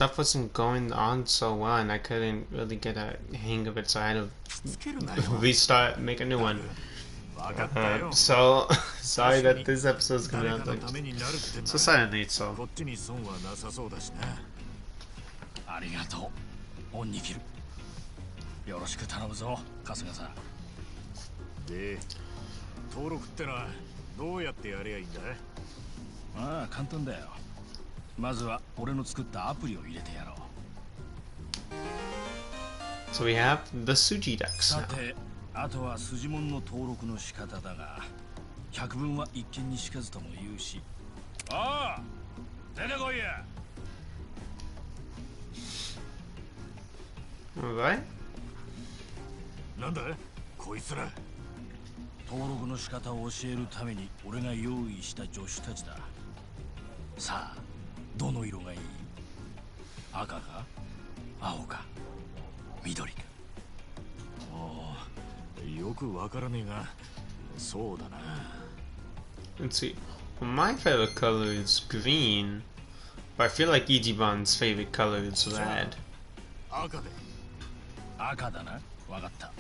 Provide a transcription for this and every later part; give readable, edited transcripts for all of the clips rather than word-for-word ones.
stuff wasn't going on so well, and I couldn't really get a hang of it, so I had to restart, make a new one. So sorry that this episode's coming out like so suddenly. So ありがとう、恩に着る。よろしく頼むぞ、春日さん。で、登録ってのはどうやってやりゃいいんだ？ああ、簡単だよ。まずは俺の作ったアプリを入れてやろう。So we have the Suji decks さ now. て、あとは筋門の登録の仕方だが、百聞は一見にしかずとも言うし。ああ、出てこいや。Alright. なんだこいつら。登録の仕方を教えるために俺が用意した助手たちだ。さあ、どの色がいい？赤か青か緑か。おお、よくわからねえが、そうだな。Let's see. My favorite color is green, but I feel like Ichiban's favorite color is red. 赤で。赤だな。わかった。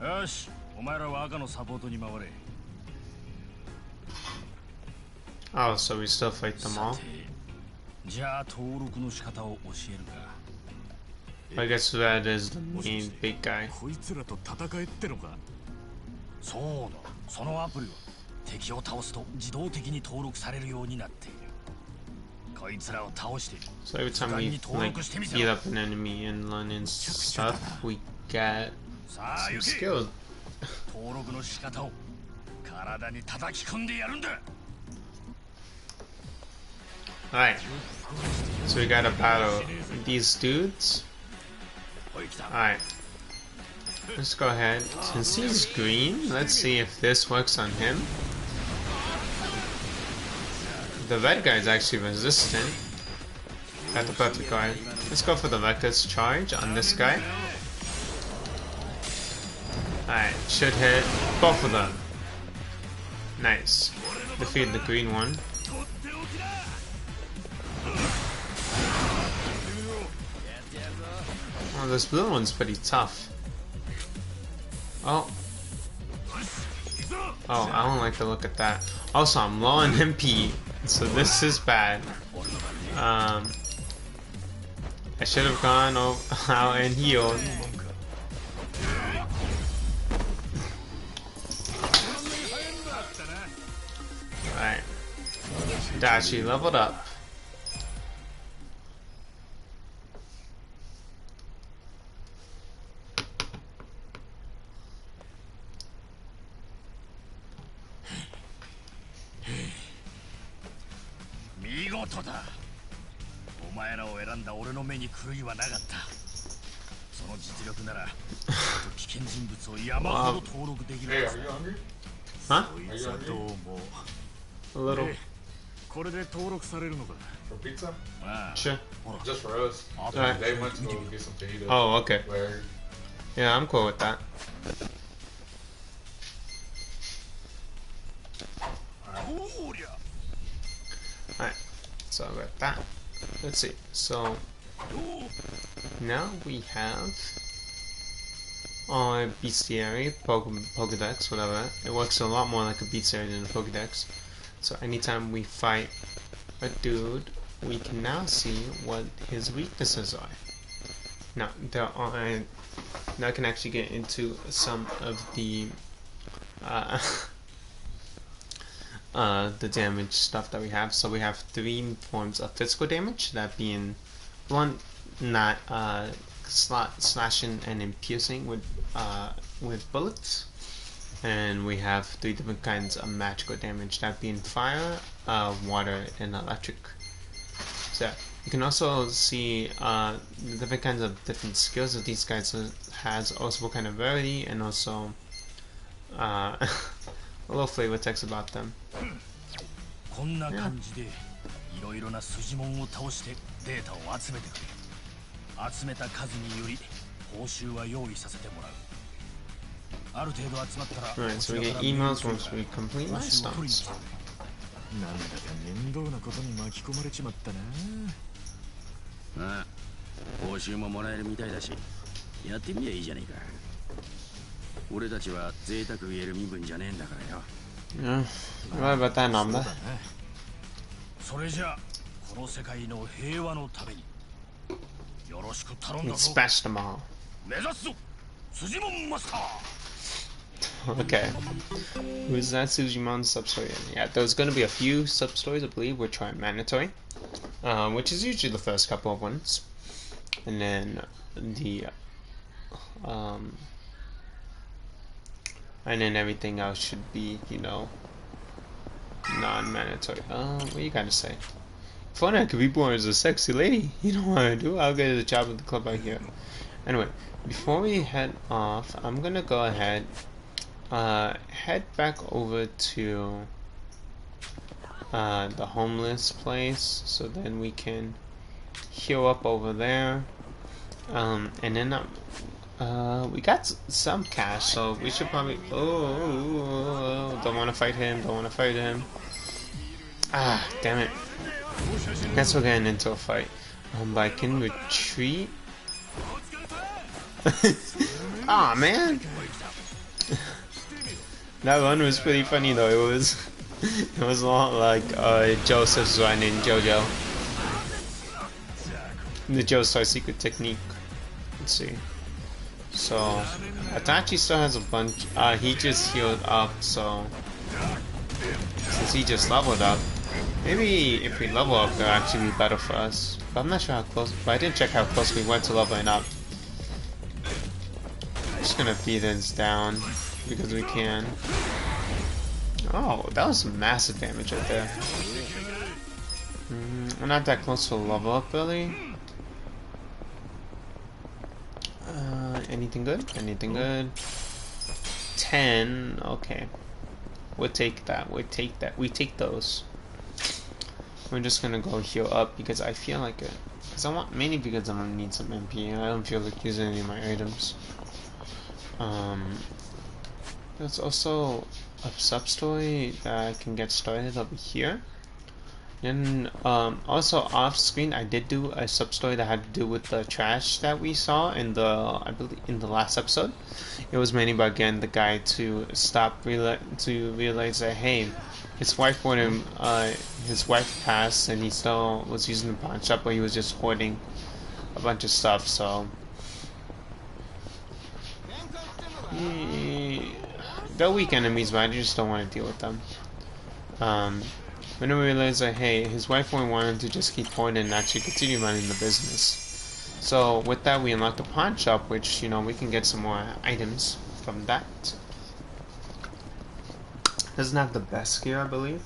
よし、お前らは赤のサポートに回れ。Oh, so we still fight them all? じゃあ登録の仕方を教えるか。I guess red is the main big guy. こいつらと戦えってのか。そうだ、そのアプリは敵を倒すと自動的に登録されるようになっている。こいつらを倒して。 So every time we like beat up an enemy and learn and stuff, we get some skills. 登録の仕方を体に叩き込んでやるんだ。Alright, so we gotta battle these dudes. Alright, let's go ahead. Since he's green, let's see if this works on him. The red guy is actually resistant. Got the perfect guard. Let's go for the reckless charge on this guy. Alright, should hit both of them. Nice. Defeat the green one. Oh, this blue one's pretty tough. Oh. Oh, I don't like the look at that. Also, I'm low on MP, so this is bad. I should have gone out and healed. Alright. Dashi leveled up. Wow. Hey, are you hungry? Huh? Are you hungry? A little. For pizza? Sure. Just for us. Alright. They went to go get some fajitas. Oh, okay. Where? Yeah, I'm cool with that. Alright, so I got that. Let's see. So now we have bestiary, Pokedex, whatever. It works a lot more like a bestiary than a Pokedex. So anytime we fight a dude, we can now see what his weaknesses are. Now there are. Now I can actually get into some of the damage stuff that we have. So we have 3 forms of physical damage, that being blunt, not slashing and piercing with bullets. And we have 3 different kinds of magical damage, that being fire, water, and electric. So you can also see the different kinds of different skills that these guys has, also what kind of rarity, and also a little flavor text about them. Yeah. いろいろな筋門を倒してデータを集めてくれ。集めた数により報酬は用意させてもらう。ある程度集まったら。Alright, so we get emails once we complete milestones. なんだか面倒なことに巻き込まれちまったな。ああ、報酬ももらえるみたいだし、やってみりゃいいじゃねえか。俺たちは贅沢言える身分じゃねえんだからよ。Yeah. What about that number? それじゃあこの世界の平和のためによろしく頼んだぞ。 Smash them all. 目指すぞ、辻門マスター。 Okay. Who's that Sujimon sub-story? Yeah, there's gonna be a few sub-stories, I believe, which are mandatory. Which is usually the first couple of ones. And then and then everything else should be, you know, non-mandatory. What you gotta say? Fun could be born as a sexy lady. You know what I do? I'll get a job at the club out here. Anyway, before we head off, I'm gonna go ahead, head back over to the homeless place, so then we can heal up over there. And then we got some cash, so we should probably. Don't want to fight him. Don't want to fight him. Ah, damn it. Guess we're getting into a fight. But I can retreat. Ah, man. That one was pretty funny though. It was a lot like Joseph's one in JoJo. The Joestar secret technique. Let's see. So Itachi still has a bunch. He just healed up, so since he just leveled up, maybe if we level up, it'll actually be better for us. But I'm not sure how close. But I didn't check how close we went to leveling up. Just gonna beat this down because we can. Oh, that was some massive damage right there. We're not that close to a level up, really. Anything good? Anything good? 10. Okay. We'll take that. We'll take that. We take those. We're just gonna go heal up because I feel like it. Because I want, mainly because I'm gonna need some MP. I don't feel like using any of my items. There's also a sub-story that I can get started over here. And also off screen, I did do a sub-story that had to do with the trash that we saw in the, I believe, in the last episode. It was mainly about getting the guy to stop to realize that hey, his wife wanted his wife passed, and he still was using the pawn shop, but he was just hoarding a bunch of stuff. So they're weak enemies, but I just don't want to deal with them. When I realized that hey, his wife only wanted to just keep hoarding and actually continue running the business. So with that, we unlocked a pawn shop, which, you know, we can get some more items from that. Doesn't have the best gear, I believe.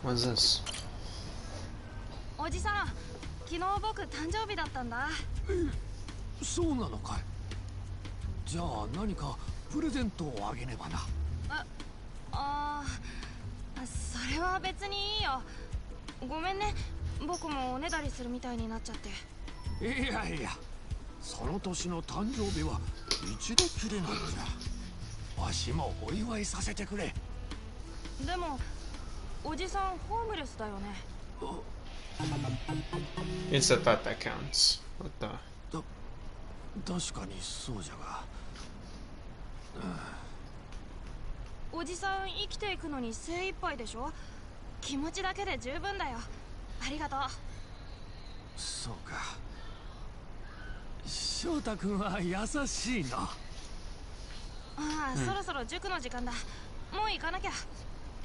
What's this? おじさん、昨日僕誕生日だったんだ。そうなのかい。じゃあ何かプレゼントをあげねばな。それは別にいいよ。ごめんね。僕もおねだりするみたいになっちゃって。いやいや、その年の誕生日は一度きりなんじゃ。わしもお祝いさせてくれ。でもおじさんホームレスだよね。It's the thought that counts. What the? 確かにそうじゃが。おじさん生きていくのに精一杯でしょ。気持ちだけで十分だよ。ありがとう。そうか。翔太君は優しいな。ああ、そろそろ塾の時間だ。もう行かなきゃ。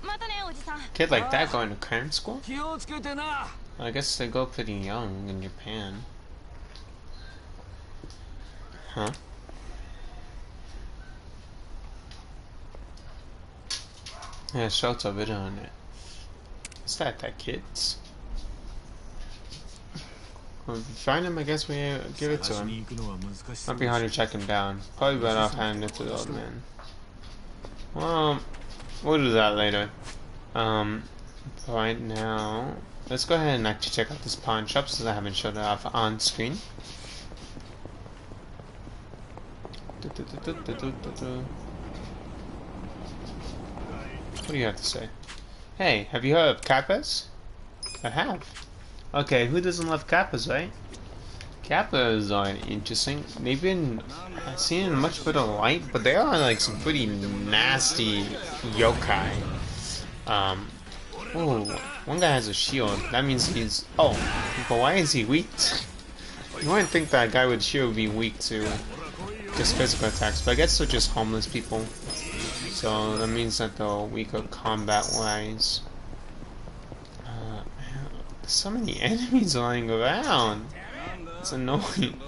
またね、おじさん。Kid like that going to cram school? 気をつけてな。I guess they go pretty young in Japan. Huh? Yeah, shots a video on it. Is that kids? Well, if we find him, I guess we give it to him. Might be hard to track him down. Probably better off handing it to the old man. Well, we'll do that later. Right now, let's go ahead and actually check out this pawn shop since I haven't showed it off on screen. What do you have to say? Hey, have you heard of Kappas? I have. Okay, who doesn't love Kappas, right? Kappas are interesting. They've been seen in a much better light, but they are like some pretty nasty yokai. Oh, one guy has a shield. That means he's... Oh, but why is he weak? You wouldn't think that a guy with a shield would be weak to just physical attacks, but I guess they're just homeless people. So that means that they're weaker combat-wise. So many enemies lying around. It's annoying.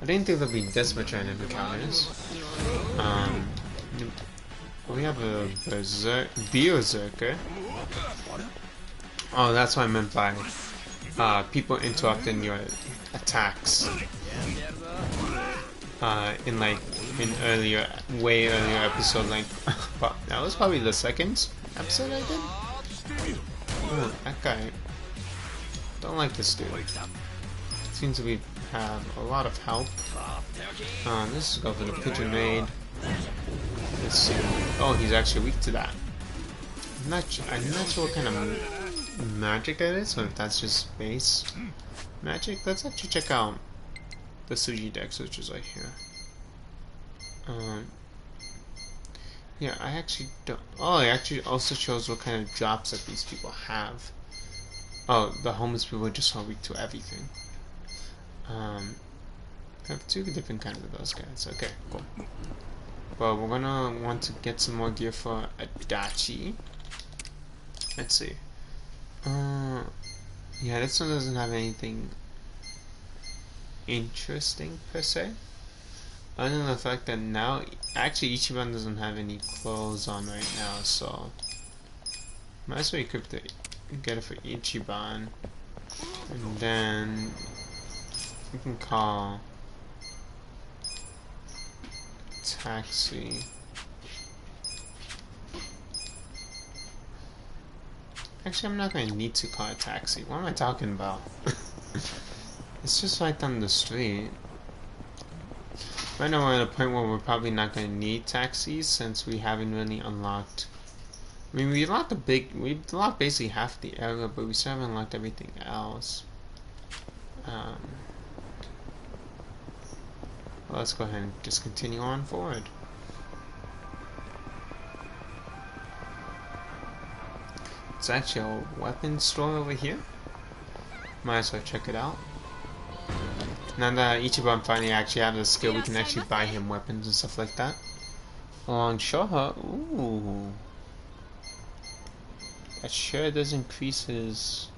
I didn't think there'd be this much random encounters. We have a berserker. Oh, that's what I meant by people interrupting your attacks. In way earlier episode, like, that was probably the second episode I did. Oh, that guy. Don't like this dude. Seems to have a lot of help. Let's go for the pigeon raid. Let's see. Oh, he's actually weak to that. I'm not sure what kind of magic that is, or if that's just base magic. Let's actually check out the Suji Dex, which is right here. Yeah, I actually don't. Oh, it actually also shows what kind of drops that these people have. Oh, the homeless people are just all weak to everything. I have two different kinds of those guys. Okay, cool. Well, we're gonna want to get some more gear for Adachi. Let's see. Yeah, this one doesn't have anything interesting per se. Other than the fact that now, actually Ichiban doesn't have any clothes on right now, so might as well equip the get it for Ichiban, and then we can call taxi. Actually, I'm not going to need to call a taxi. What am I talking about? It's just right down the street. Right now we're at a point where we're probably not going to need taxis since we haven't really unlocked. I mean, we unlocked basically half the area, but we still haven't unlocked everything else. Well, let's go ahead and just continue on forward. It's actually a weapons store over here. Might as well check it out. Now that Ichiban finally actually has the skill, we can actually buy him weapons and stuff like that. Along Shoha, ooh. That sure does increase his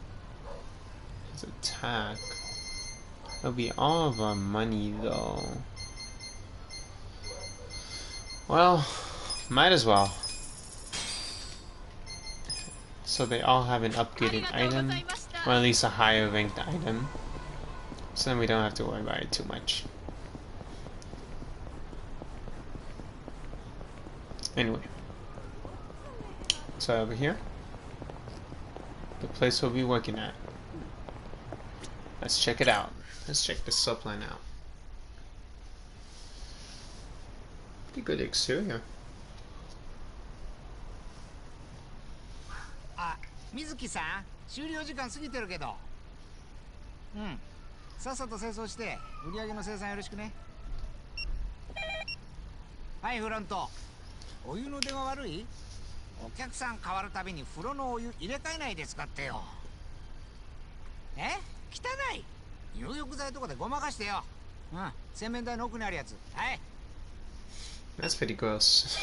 attack. That'll be all of our money though. Well, might as well. So they all have an upgraded item, or at least a higher ranked item. So then we don't have to worry about it too much. Anyway. So over here, the place we'll be working at. Let's check it out. Let's check the subline out. Pretty good exterior. 水木さん、終了時間過ぎてるけど。うん。さっさと清掃して売り上げの生産よろしくね。はい、フロント。お湯の出が悪い？お客さん変わるたびに風呂のお湯入れ替えないで使ってよ。汚い。入浴剤とかでごまかしてよ。うん。洗面台の奥にあるやつ。はい。That's pretty gross.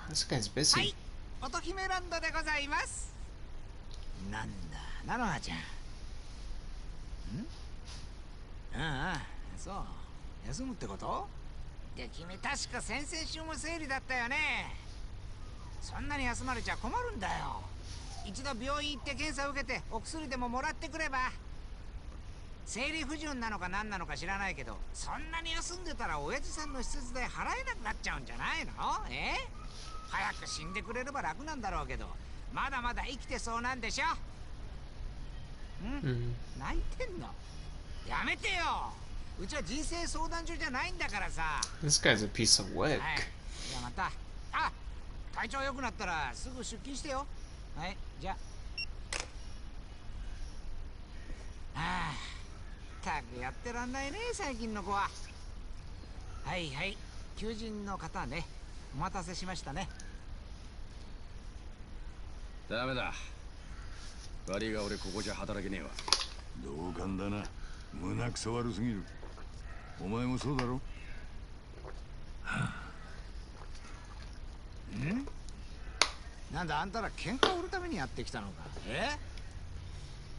This guy's busy. はい。乙姫ランドでございます。なんだ、菜の葉ちゃん。そう。休むってこと？で、君確か先々週も生理だったよね。そんなに休まれちゃ困るんだよ。一度病院行って検査を受けてお薬でももらってくれば。生理不順なのか何なのか知らないけど、そんなに休んでたら親父さんの施設代払えなくなっちゃうんじゃないの？早く死んでくれれば楽なんだろうけど、まだまだ生きてそうなんでしょ。泣いてんの？やめてよ。うちは人生相談所じゃないんだからさ。This guy's a piece of work. はい。じゃあまた。体調良くなったらすぐ出勤してよ。はい、じゃあ。くやってらんないね最近の子は。はいはい、求人の方ね、お待たせしましたね。ダメだ。悪いが俺ここじゃ働けねえわ。同感だな。胸くそ悪すぎる。お前もそうだろ。んなんだあんたら喧嘩を売るためにやってきたのか。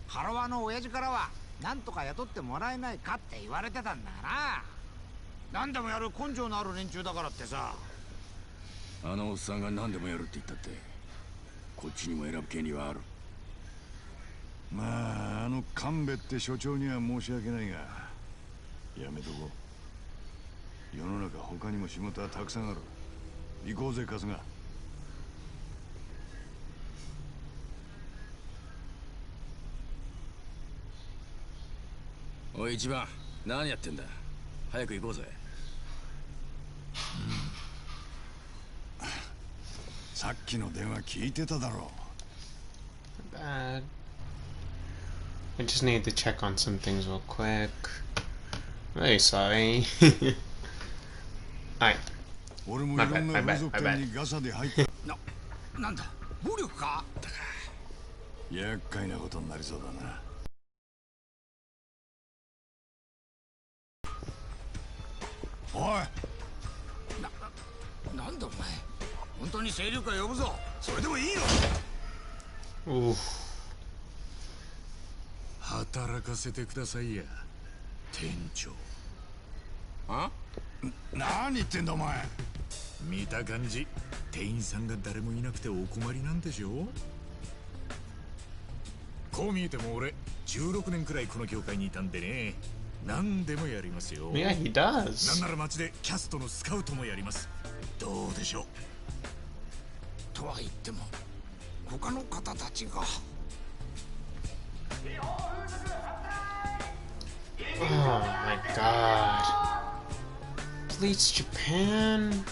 ハロワの親父からはなんとか雇ってもらえないかって言われてたんだがな。何でもやる根性のある連中だからってさ。あのおっさんが何でもやるって言ったってこっちにも選ぶ権利はある。まああの神戸って所長には申し訳ないがやめとこう。世の中他にも仕事はたくさんある。行こうぜ春日。おい一番何やってんだ。早く行こうぜ。さっきの電話聞いてただろ。 Bad. I just need to check on some things real quick. Very sorry. Alright. 俺もいろんな風俗店にガサで入った。なんだ暴力か。厄介なことになりそうだな。おい、なんだお前、本当に清流会呼ぶぞ。それでもいいよ。Oof. 働かせてくださいや店長。あ？何言ってんだお前。見た感じ店員さんが誰もいなくてお困りなんでしょ。こう見えても俺16年くらいこの業界にいたんでね、何でもやりますよ。 Yeah, he なん does. なら街でキャストのスカウトもやります。どうでしょう。とは言っても他の方たちが。 Oh my god. Please, Japan.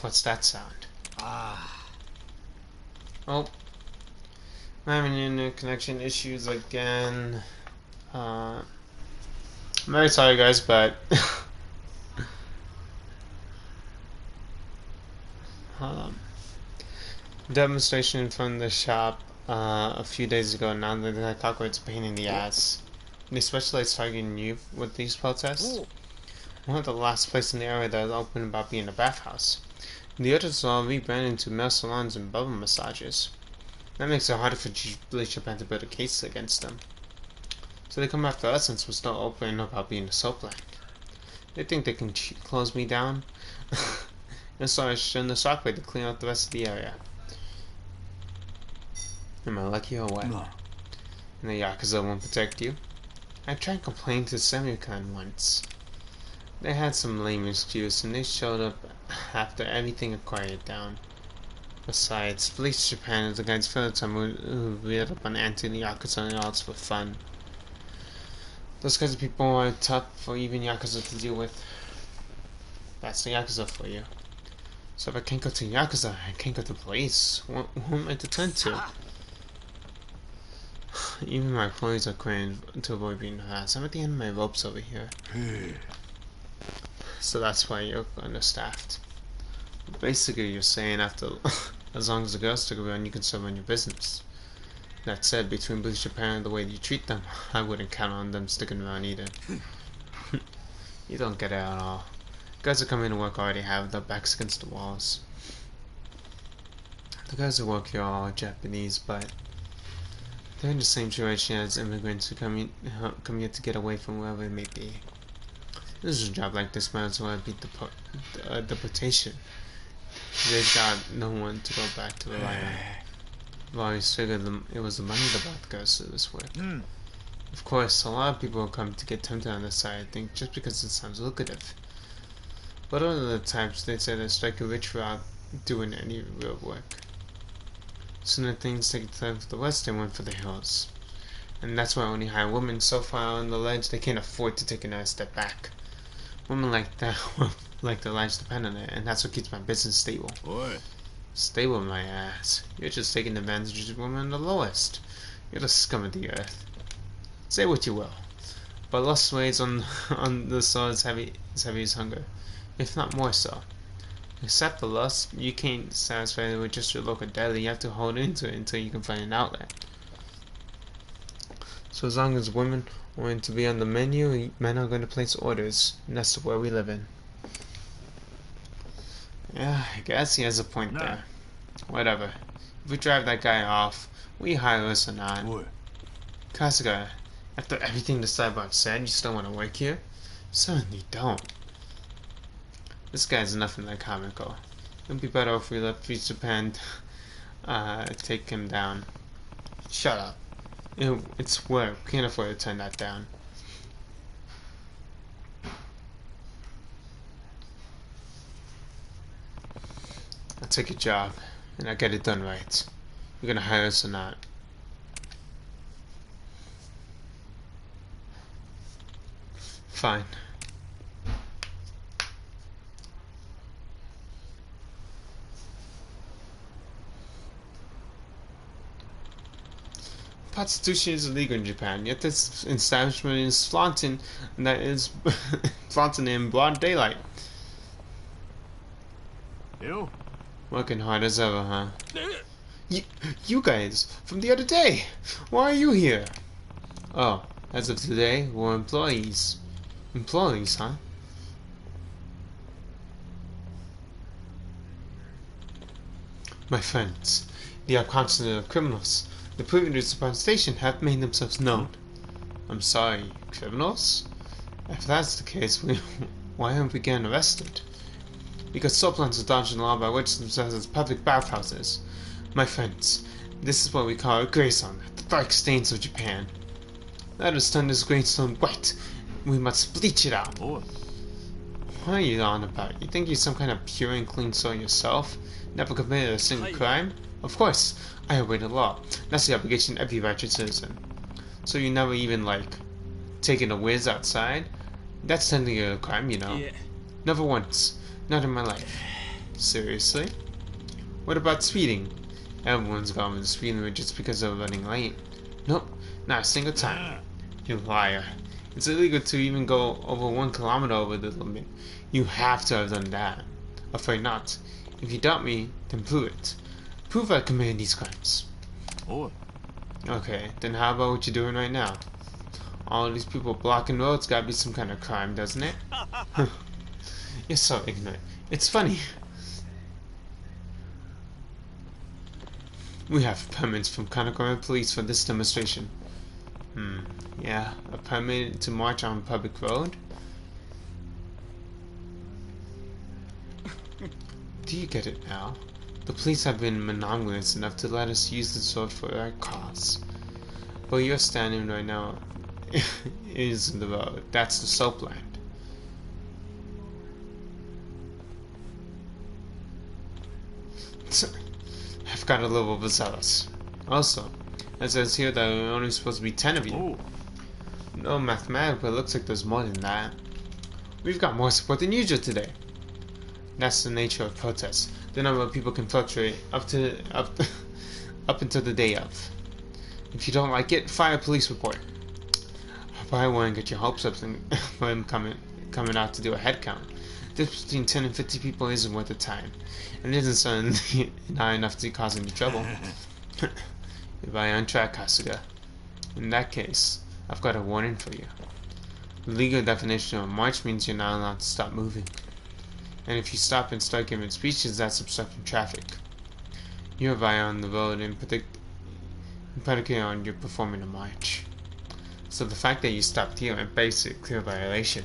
What's that sound? Oh. I'm having internet connection issues again. I'm very sorry guys, but demonstration in front of the shop a few days ago. Now that the cockroach a pain in the ass. They specialize targeting youth with these protests. One of the last places in the area that is open about being a bathhouse. The others all rebranded into male salons and bubble massages. That makes it harder for Bleach Japan to build a case against them. So they come after us since we're still open about being a soap land. They think they can close me down. And so I send the shockwave to clean out the rest of the area. Am I lucky or what? No. And the Yakuza won't protect you? I tried complaining to Semicon once. They had some lame excuse and they showed up after everything had quieted down. Besides, Bleach Japan is the guys for the time who read up on anti-Yakuza and all for fun. Those kinds of people are tough for even Yakuza to deal with. That's the Yakuza for you. So if I can't go to Yakuza, I can't go to police. Who am I to turn to? Even my employees are quitting to avoid being harassed. I'm at the end of my ropes over here. Hey. So that's why you're understaffed. Basically, you're saying after, as long as the girls stick around, you can still run your business. That said, between Bleach Japan and the way you treat them, I wouldn't count on them sticking around either. You don't get it at all. Guys who come in to work already have their backs against the walls. The guys who work here are all Japanese, but they're in the same situation as immigrants who come here to get away from wherever it may be. This is a job like this might as well be deportation. They've got no one to go back to rely on. I've always figured it was the money that brought the girls to this work. Of course, a lot of people will come to get tempted on this side, I think, just because it sounds lucrative. But other times, they say they strike a rich route doing any real work. Soon as things take time for the West, they went for the hills. And that's why I only hire women so far on the ledge they can't afford to take another step back. Women like that, like their lives depend on it, and that's what keeps my business stable. おい Stay with my ass. You're just taking advantage of women the lowest. You're the scum of the earth. Say what you will, but lust weighs on the soul as heavy as hunger, if not more so. Except for lust, you can't satisfy it with just your local deli. You have to hold into it until you can find an outlet. So as long as women want to be on the menu, men are going to place orders, and that's the world we live in. Yeah, I guess he has a point there. Whatever. If we drive that guy off, we hire us or not. What? Kasuga, after everything the cyborg said, you still want to work here? Certainly don't. This guy's nothing like Hamiko. It'd be better if we let East Japan take him down. Shut up. It's work. We can't afford to turn that down. I'll take your job, and I'll get it done right. You're gonna hire us or not. Fine. Prostitution is illegal in Japan, yet this establishment is flaunting, and that is flaunting in broad daylight. Yo. Working hard as ever, huh? You guys, from the other day, why are you here? Oh, as of today, we're employees. Employees, huh? My friends, the continent of criminals. The prisoners upon station have made themselves known. I'm sorry, criminals? If that's the case, why aren't we getting arrested? Because soaplands are dodging the law by which themselves as public bathhouses. My friends, this is what we call a gray zone, the dark stains of Japan. Let us turn this gray zone white. We must bleach it out. Oh. What are you on about? You think you're some kind of pure and clean soul yourself? Never committed a single crime? Of course, I obey the law. That's the obligation of every righteous citizen. So you never even, like, taken a whiz outside? That's technically a crime, you know. Yeah. Never once. Not in my life. Seriously? What about speeding? Everyone's gone with the speeding limit just because they're running late. Nope, not a single time. You liar. It's illegal to even go over 1 kilometer over the limit. You have to have done that. Afraid not. If you doubt me, then prove it. Prove I committed these crimes. Oh. Okay, then how about what you're doing right now? All these people blocking roads gotta be some kind of crime, doesn't it? You're so ignorant. It's funny. We have permits from Kanagawa Police for this demonstration. Yeah, a permit to march on a public road? Do you get it now? The police have been monogamous enough to let us use the sword for our cause. But you're standing right now is the road. That's the soapland. I've got a little overzealous. Also, it says here that there are only supposed to be 10 of you. Oh. No mathematically, but it looks like there's more than that. We've got more support than usual today. That's the nature of protests. The number of people can fluctuate up until the day of. If you don't like it, file a police report. But I wouldn't get your hopes up for him coming out to do a head count. This between 10 and 50 people isn't worth the time, and it isn't suddenly not enough to cause any trouble. You're right on track, Kasuga. In that case, I've got a warning for you. The legal definition of march means you're not allowed to stop moving. And if you stop and start giving speeches, that's obstructing traffic. You're on the road in particular on your performing a march. So the fact that you stopped here is basically a clear violation.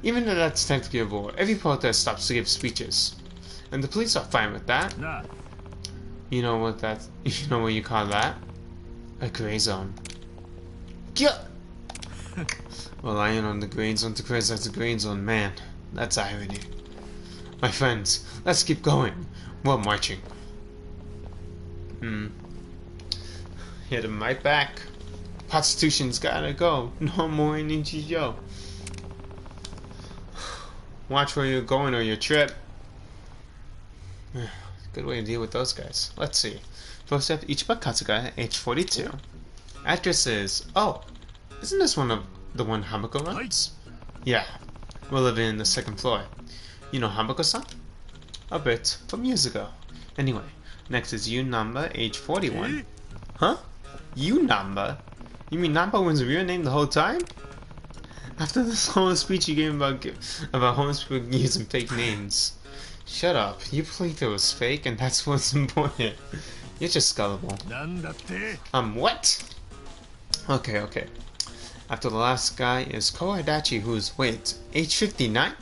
Even though that's technically a rule, every protest stops to give speeches. And the police are fine with that. Nah. You know what you call that? A gray zone. Yeah. Relying on the gray zone to criticize the gray zone, man. That's irony. My friends, let's keep going. We're marching. Hit him right back. Prostitution's gotta go. No more Nichijou. Watch where you're going on your trip. Good way to deal with those guys. Let's see. First up, Ichiba Kasuga, age 42. Address is... Oh, isn't this one of the one Hamako runs? Yeah, we're living in the second floor. You know Hamako-san? A bit, from years ago. Anyway, next is Yu Namba, age 41. Huh? Yu Namba? You mean Namba was a real name the whole time? After this whole speech you gave about homeless people using fake names. Shut up. You believe it was fake and that's what's important. You're just gullible. What? Okay. After the last guy is Ko Adachi, who's, wait, age 59?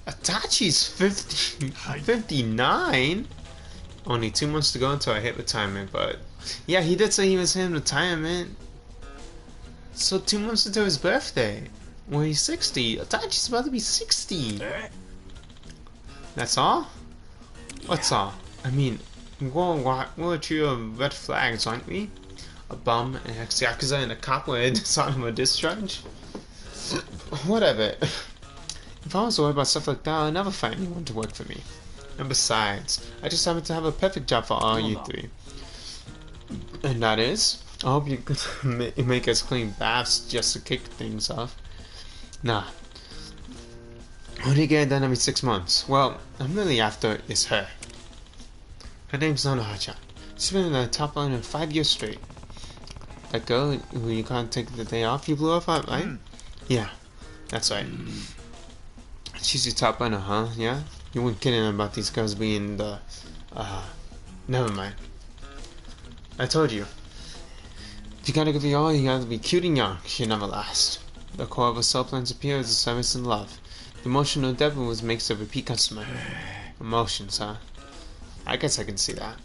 Adachi's 59? Only 2 months to go until I hit retirement, but... Yeah, he did say he was in retirement. So 2 months until his birthday. Well, he's 60. Adachi's about to be 60. That's all? What's all? I mean, we're a trio of red flags, aren't we? A bum, an ex-Yakuza, and a cop with a dishonorable discharge? Whatever. If I was worried about stuff like that, I'd never find anyone to work for me. And besides, I just happen to have a perfect job for all you three. And that is, I hope you could make us clean baths just to kick things off. Nah. What do you get done every 6 months? Well, I'm really after is her. Her name's Nonoha-chan. She's been in the top line in 5 years straight. That girl who you can't take the day off you blew off at, right? Yeah, that's right. She's your top liner, huh? Yeah? You weren't kidding about these girls being the... Never mind. I told you. If you gotta give your all, you gotta be cute and young. She'll never last. The core of a soul plan's appeal is a service and love. The emotional depth was makes a repeat customer. Emotions, huh? I guess I can see that.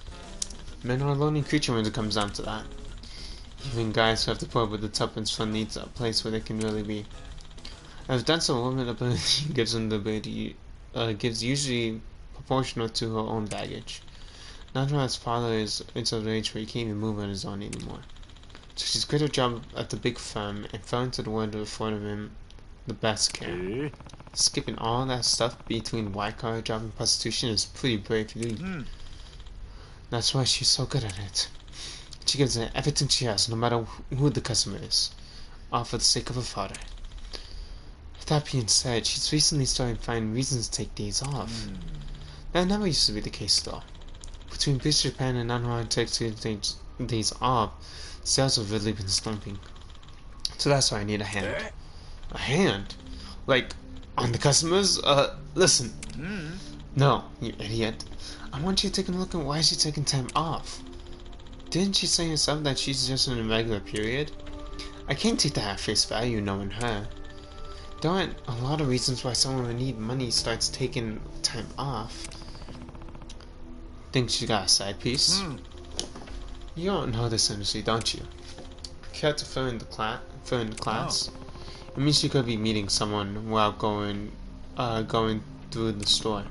Men are a lonely creature when it comes down to that. Even guys who have to put up with the tuppence fun needs a place where they can really be. As dance a woman ability gives them the ability, gives usually proportional to her own baggage. Nanra's father is of the age where he can't even move on his own anymore. So she's quit her job at the big firm and fell into the world to afford him the best care. Skipping all that stuff between white collar job and prostitution is pretty brave to do. That's why she's so good at it. She gives it everything she has, no matter who the customer is, all for the sake of her father. With that being said, she's recently started finding reasons to take days off. That never used to be the case though. Between Bridge Japan and Nanran taking days off, sales have really been slumping. So that's why I need a hand. A hand? Like, on the customers? Listen. No, you idiot. I want you to take a look at why she's taking time off. Didn't she say herself that she's just in a regular period? I can't take that at face value knowing her. There aren't a lot of reasons why someone would need money starts taking time off. Think she got a side piece? You don't know this industry, don't you? She had to fill in the class. It means she could be meeting someone while going through the store.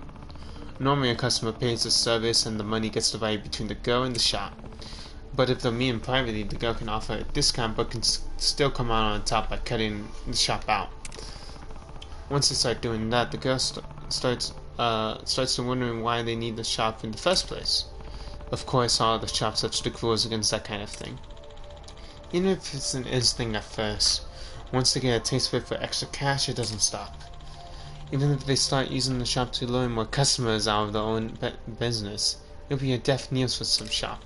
Normally a customer pays the service and the money gets divided between the girl and the shop. But if they're meeting privately, the girl can offer a discount but can still come out on top by cutting the shop out. Once they start doing that, the girl starts to wondering why they need the shop in the first place. Of course, all the shops have strict rules against that kind of thing. Even if it's an instinct at first, once they get a taste for it for extra cash, it doesn't stop. Even if they start using the shop to lure more customers out of their own business, it'll be a death news for some shop.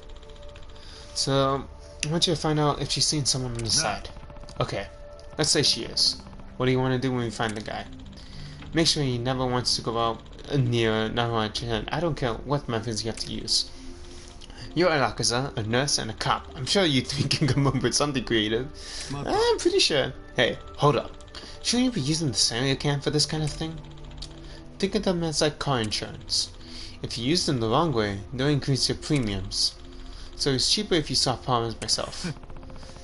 So, I want you to find out if she's seen someone on the side. Okay, let's say she is. What do you want to do when we find the guy? Make sure he never wants to go out near Nanrahan. I don't care what methods you have to use. You're a Yakuza, a nurse, and a cop. I'm sure you three can come up with something creative. I'm pretty sure. Hey, hold up. Shouldn't you be using the salary account for this kind of thing? Think of them as like car insurance. If you use them the wrong way, they'll increase your premiums. So it's cheaper if you solve problems myself.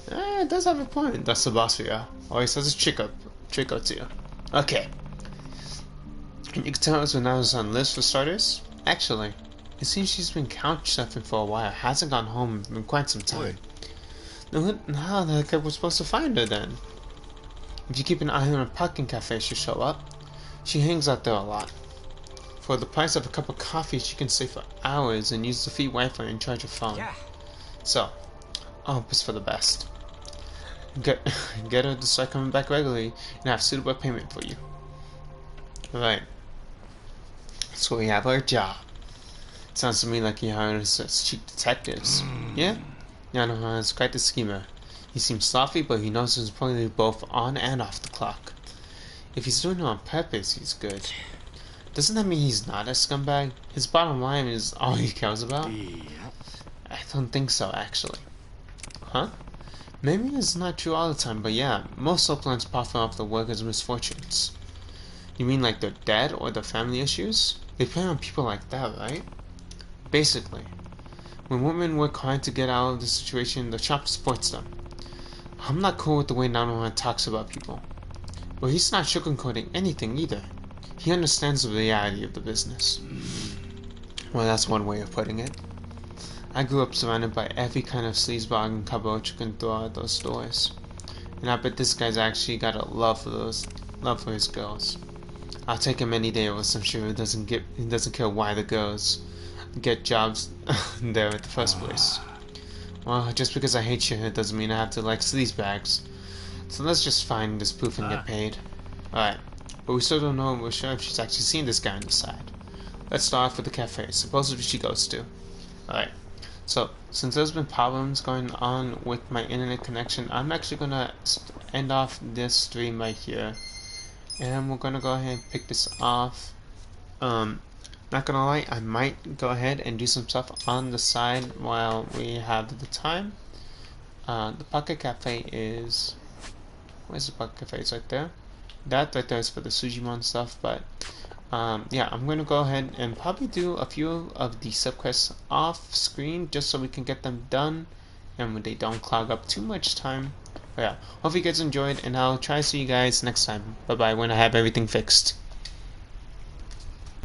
It does have a point. That's the boss for you. Always has a trick or two. Okay. You can tell us when I was on list for starters? Actually, it seems she's been couch surfing for a while. Hasn't gone home in quite some time. Now how the heck are we supposed to find her then? If you keep an eye on her parking cafe, she'll show up. She hangs out there a lot. For the price of a cup of coffee, she can stay for hours and use the free Wi-Fi and charge her phone. Yeah. So, I hope it's for the best. Get her to start coming back regularly and have suitable payment for you. Alright. So we have our job. Sounds to me like he hired us as cheap detectives. Yeah? Yanoha is quite the schemer. He seems sloppy, but he knows his employee both on and off the clock. If he's doing it on purpose, he's good. Doesn't that mean he's not a scumbag? His bottom line is all he cares about? I don't think so, actually. Huh? Maybe it's not true all the time, but yeah, most uplands profit off the workers' misfortunes. You mean like their debt or their family issues? They play on people like that, right? Basically, when women work hard to get out of the situation, the shop supports them. I'm not cool with the way Nanoha talks about people. But he's not sugarcoating anything either. He understands the reality of the business. Well, that's one way of putting it. I grew up surrounded by every kind of sleazebag and kaboch you can throw out those doors. And I bet this guy's actually got a love for his girls. I'll take him any day over some shit who doesn't care why the girls get jobs there at the first place. Well, just because I hate shit doesn't mean I have to like sleazebags. So let's just find this proof and get paid. Alright, but we still don't know for sure if she's actually seen this guy on the side. Let's start off with the cafe, supposedly she goes to. Alright, so since there's been problems going on with my internet connection, I'm actually gonna end off this stream right here. And we're gonna go ahead and pick this off. Not gonna lie, I might go ahead and do some stuff on the side while we have the time. The Pocket Cafe is... Where's the Pocket Cafe? It's right there. That right there is for the Sujimon stuff, but yeah, I'm gonna go ahead and probably do a few of the subquests off screen just so we can get them done and they don't clog up too much time. But yeah, hope you guys enjoyed, and I'll try to see you guys next time. Bye bye when I have everything fixed.